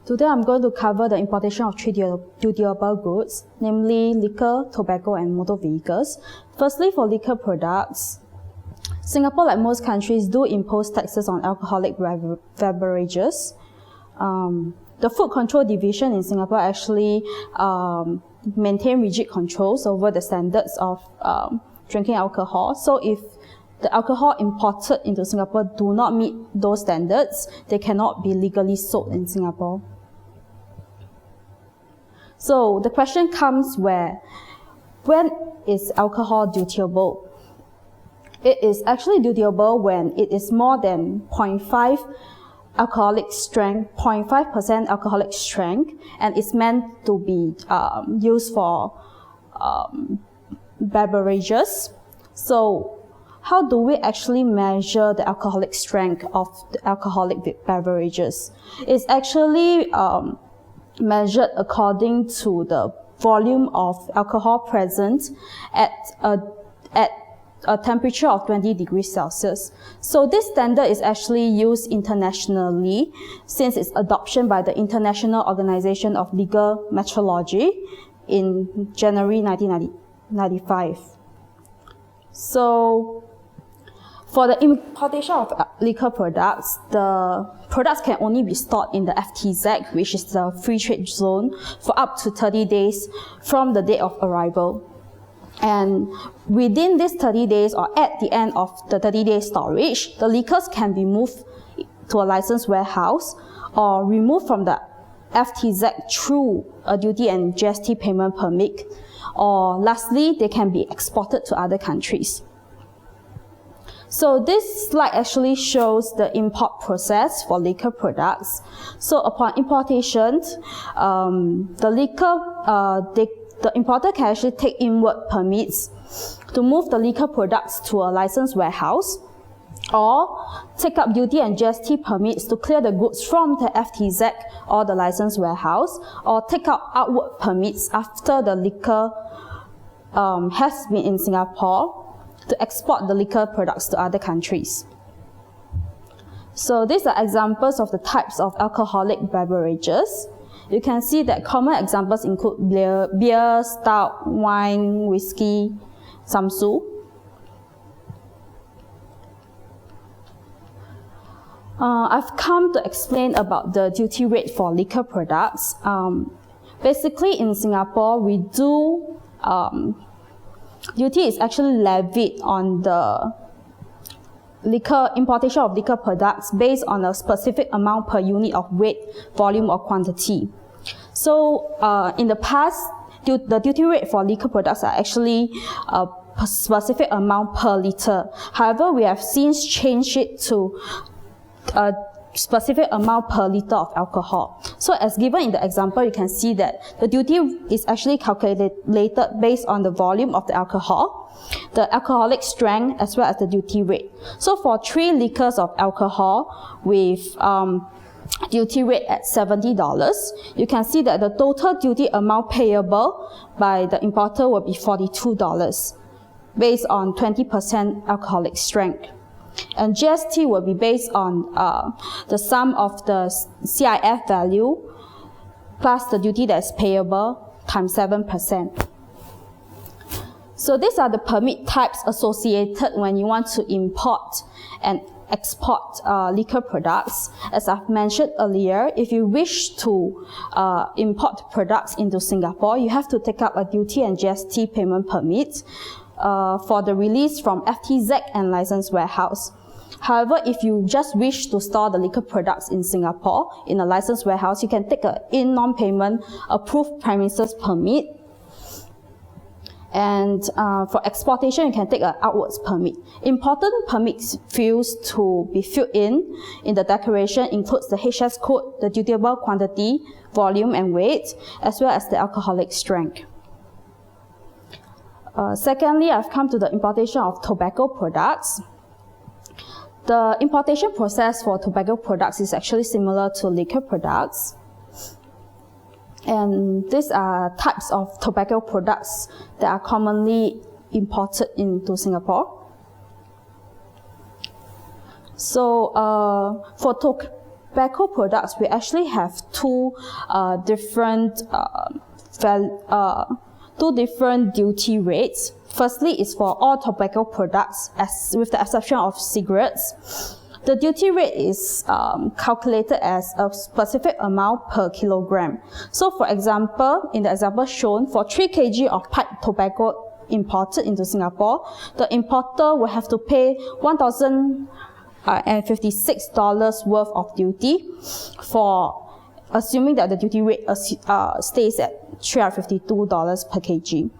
Today I'm going to cover the importation of three dutiable goods, namely liquor, tobacco, and motor vehicles. Firstly, for liquor products, Singapore, like most countries, do impose taxes on alcoholic beverages. The Food Control Division in Singapore actually maintain rigid controls over the standards of drinking alcohol. So if the alcohol imported into Singapore do not meet those standards, they cannot be legally sold in Singapore. So the question comes when is alcohol dutiable? It is actually dutiable when it is more than 0.5% alcoholic strength, and it's meant to be used for beverages. So how do we actually measure the alcoholic strength of the alcoholic beverages? It's actually measured according to the volume of alcohol present at a temperature of 20 degrees Celsius. So this standard is actually used internationally since its adoption by the International Organization of Legal Metrology in January 1995. So for the importation of liquor products, the products can only be stored in the FTZ, which is the free trade zone, for up to 30 days from the date of arrival. And within these 30 days, or at the end of the 30-day storage, the liquors can be moved to a licensed warehouse or removed from the FTZ through a duty and GST payment permit. Or lastly, they can be exported to other countries. So this slide actually shows the import process for liquor products. So upon importation, the importer can actually take inward permits to move the liquor products to a licensed warehouse, or take up duty and GST permits to clear the goods from the FTZ or the licensed warehouse, or take out outward permits after the liquor has been in Singapore to export the liquor products to other countries. So these are examples of the types of alcoholic beverages. You can see that common examples include beer, stout, wine, whiskey, samsu. I've come to explain about the duty rate for liquor products. Basically, in Singapore, we do duty is actually levied on the importation of liquor products based on a specific amount per unit of weight, volume, or quantity. So in the past, the duty rate for liquor products are actually a specific amount per liter. However, we have since changed it to a specific amount per liter of alcohol. So as given in the example, you can see that the duty is actually calculated based on the volume of the alcohol, the alcoholic strength, as well as the duty rate. So for 3 liters of alcohol with duty rate at $70, you can see that the total duty amount payable by the importer will be $42 based on 20% alcoholic strength. And GST will be based on the sum of the CIF value plus the duty that is payable times 7%. So these are the permit types associated when you want to import and export liquor products. As I've mentioned earlier, if you wish to import products into Singapore, you have to take up a duty and GST payment permit for the release from FTZ and licensed warehouse. However, if you just wish to store the liquor products in Singapore in a licensed warehouse, you can take an in-non-payment approved premises permit. And for exportation, you can take an outwards permit. Important permits fields to be filled in the declaration includes the HS code, the dutiable quantity, volume, and weight, as well as the alcoholic strength. Secondly, I've come to the importation of tobacco products. The importation process for tobacco products is actually similar to liquor products. And these are types of tobacco products that are commonly imported into Singapore. So for tobacco products, we actually have two different duty rates. Firstly, is for all tobacco products, with the exception of cigarettes. The duty rate is calculated as a specific amount per kilogram. So for example, in the example shown, for 3 kg of pipe tobacco imported into Singapore, the importer will have to pay $1,056 worth of duty, for assuming that the duty rate stays at $352 per kg.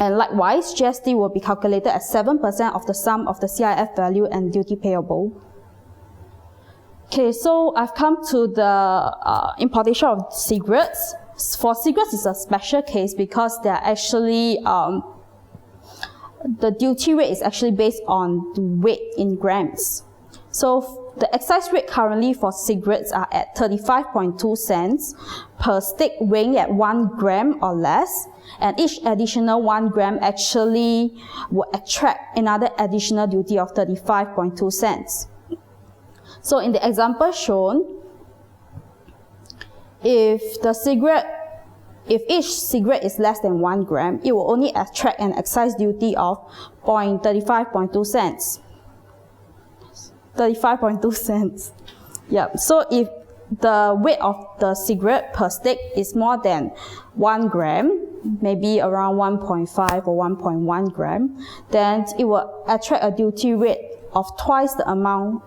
And likewise, GST will be calculated as 7% of the sum of the CIF value and duty payable. Okay, so I've come to the importation of cigarettes. For cigarettes, it's a special case because they're actually, the duty rate is actually based on the weight in grams. So the excise rate currently for cigarettes are at 35.2 cents per stick weighing at 1 gram or less, and each additional 1 gram actually will attract another additional duty of 35.2 cents. So in the example shown, if each cigarette is less than 1 gram, it will only attract an excise duty of 35.2 cents. 35.2 cents. Yeah. So if the weight of the cigarette per stick is more than 1 gram, maybe around 1.5 or 1.1 gram, then it will attract a duty rate of twice the amount.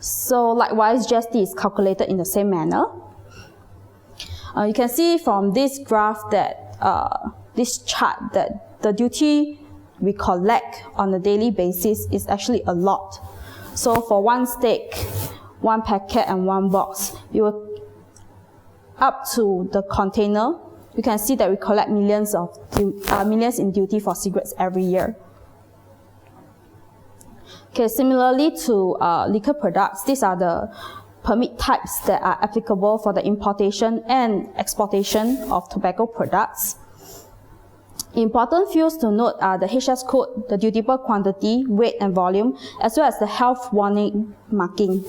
So likewise, GST is calculated in the same manner. You can see from this graph that, this chart, that the duty we collect on a daily basis is actually a lot. So for 1 stick, 1 packet and 1 box, you will, up to the container, you can see that we collect millions in duty for cigarettes every year. Okay, similarly to liquor products, these are the permit types that are applicable for the importation and exportation of tobacco products. Important fields to note are the HS code, the dutiable quantity, weight and volume, as well as the health warning marking.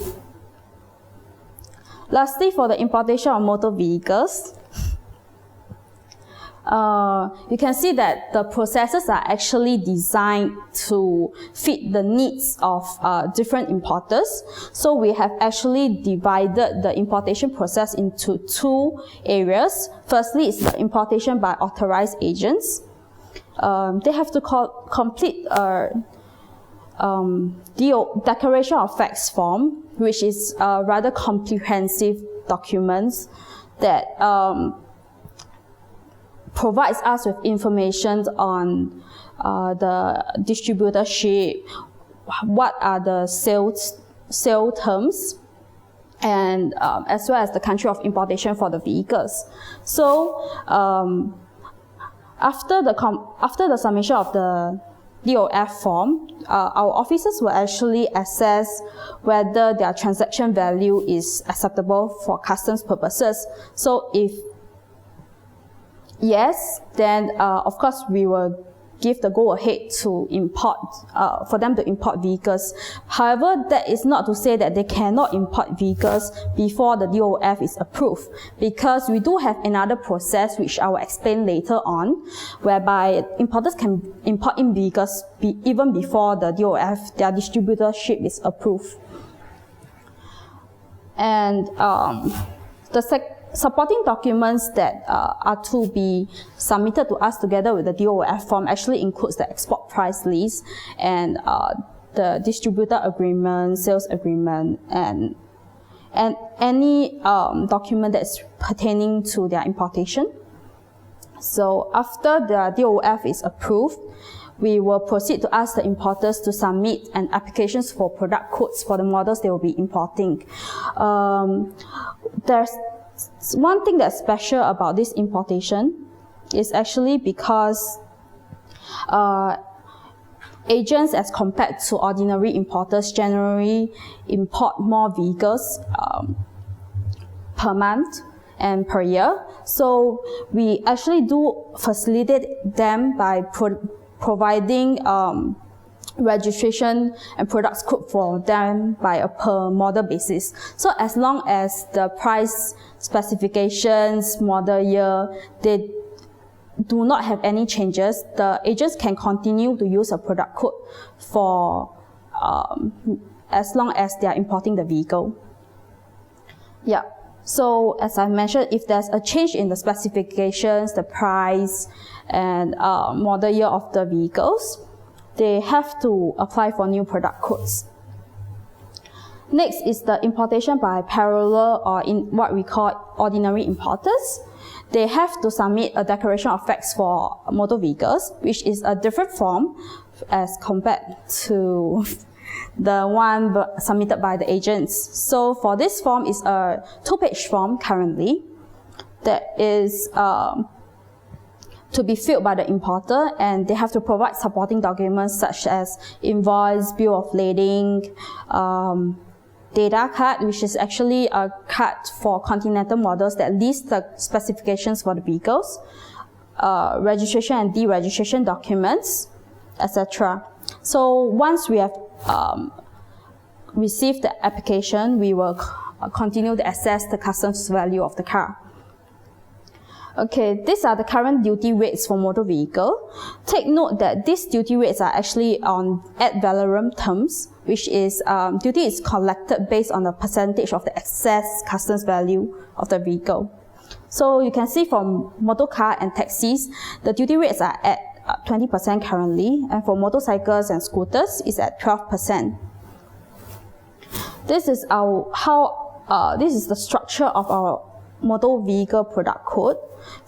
Lastly, for the importation of motor vehicles, you can see that the processes are actually designed to fit the needs of different importers. So we have actually divided the importation process into 2 areas. Firstly, is the importation by authorized agents. They have to complete a declaration of facts form, which is a rather comprehensive documents that provides us with information on the distributorship, what are the sale terms, and as well as the country of importation for the vehicles. So after the submission of the DOF form, our officers will actually assess whether their transaction value is acceptable for customs purposes. So if yes, then of course we will give the go-ahead to import, for them to import vehicles. However, that is not to say that they cannot import vehicles before the DOF is approved, because we do have another process which I will explain later on, whereby importers can import in vehicles even before the DOF, their distributorship, is approved. And the supporting documents that are to be submitted to us together with the DOF form actually includes the export price list and the distributor agreement, sales agreement, and any document that's pertaining to their importation. So after the DOF is approved, we will proceed to ask the importers to submit an applications for product codes for the models they will be importing. There's one thing that's special about this importation is actually because agents, as compared to ordinary importers, generally import more vehicles per month and per year. So we actually do facilitate them by providing registration and products code for them by a per model basis. So as long as the price, specifications, model year, they do not have any changes, the agents can continue to use a product code for as long as they are importing the vehicle. Yeah. So as I mentioned, if there's a change in the specifications, the price, and model year of the vehicles, they have to apply for new product codes. Next is the importation by parallel, or in what we call ordinary importers. They have to submit a declaration of facts for motor vehicles, which is a different form as compared to the one submitted by the agents. So for this form is a 2-page form currently that is to be filled by the importer, and they have to provide supporting documents such as invoice, bill of lading, data card, which is actually a card for Continental models that lists the specifications for the vehicles, registration and deregistration documents, etc. So once we have received the application, we will continue to assess the customs value of the car. Okay, these are the current duty rates for motor vehicle. Take note that these duty rates are actually on ad valorem terms, which is duty is collected based on the percentage of the excess customs value of the vehicle. So you can see from motor car and taxis, the duty rates are at 20% currently, and for motorcycles and scooters, it's at 12%. This is this is the structure of our motor vehicle product code.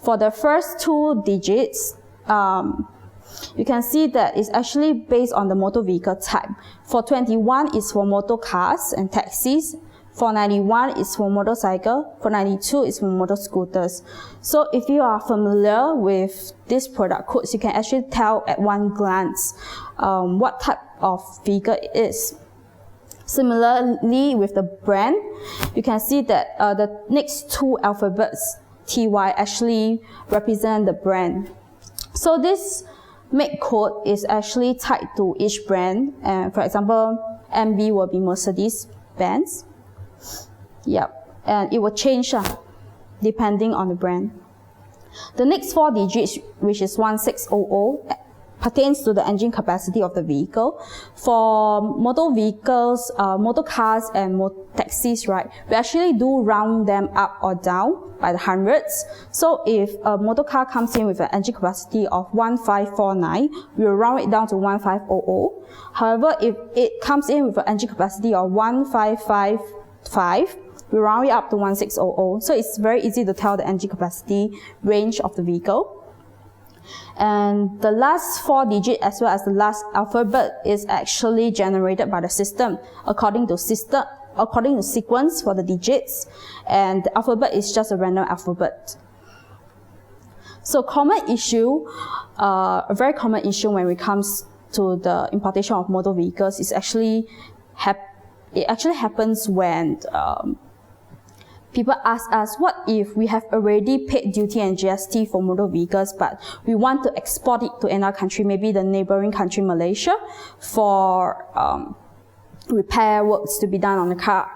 For the first 2 digits, you can see that it's actually based on the motor vehicle type. For 21 is for motor cars and taxis. For 91 is for motorcycle. For 92 is for motor scooters. So if you are familiar with these product codes, you can actually tell at one glance what type of vehicle it is. Similarly, with the brand, you can see that the next 2 alphabets, TY, actually represent the brand. So this make code is actually tied to each brand. And for example, MB will be Mercedes-Benz. Yep, and it will change depending on the brand. The next 4 digits, which is 1600, pertains to the engine capacity of the vehicle. For motor vehicles, motor cars and taxis, right, we actually do round them up or down by the hundreds. So if a motor car comes in with an engine capacity of 1549, we will round it down to 1500. However, if it comes in with an engine capacity of 1555, we round it up to 1600. So it's very easy to tell the engine capacity range of the vehicle. And the last 4 digits as well as the last alphabet is actually generated by the system according to sequence for the digits, and the alphabet is just a random alphabet. So common issue, a very common issue when it comes to the importation of motor vehicles is actually happens when people ask us, what if we have already paid duty and GST for motor vehicles, but we want to export it to another country, maybe the neighboring country, Malaysia, for repair works to be done on the car.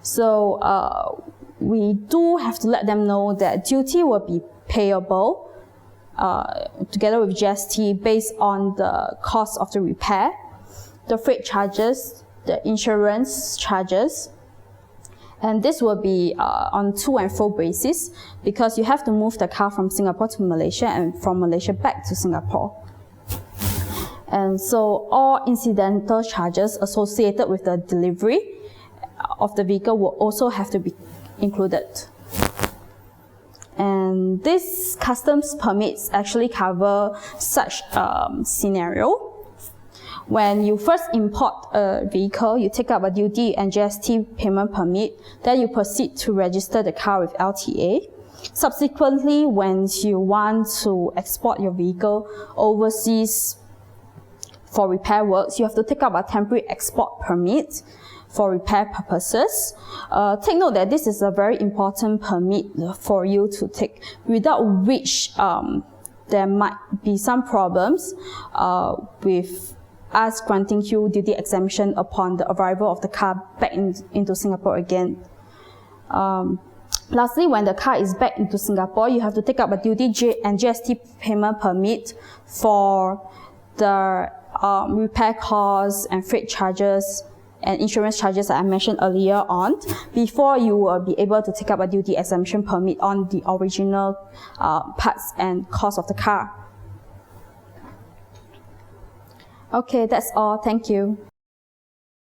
So we do have to let them know that duty will be payable together with GST based on the cost of the repair, the freight charges, the insurance charges. And this will be on to and fro basis, because you have to move the car from Singapore to Malaysia and from Malaysia back to Singapore. And so all incidental charges associated with the delivery of the vehicle will also have to be included. And these customs permits actually cover such scenario. When you first import a vehicle, you take up a duty and GST payment permit, then you proceed to register the car with LTA. Subsequently, when you want to export your vehicle overseas for repair works, you have to take up a temporary export permit for repair purposes. Take note that this is a very important permit for you to take, without which there might be some problems with us granting you duty exemption upon the arrival of the car back into Singapore again. Lastly, when the car is back into Singapore, you have to take up a duty and GST payment permit for the repair costs and freight charges and insurance charges that I mentioned earlier on, before you will be able to take up a duty exemption permit on the original parts and cost of the car. Okay, that's all. Thank you.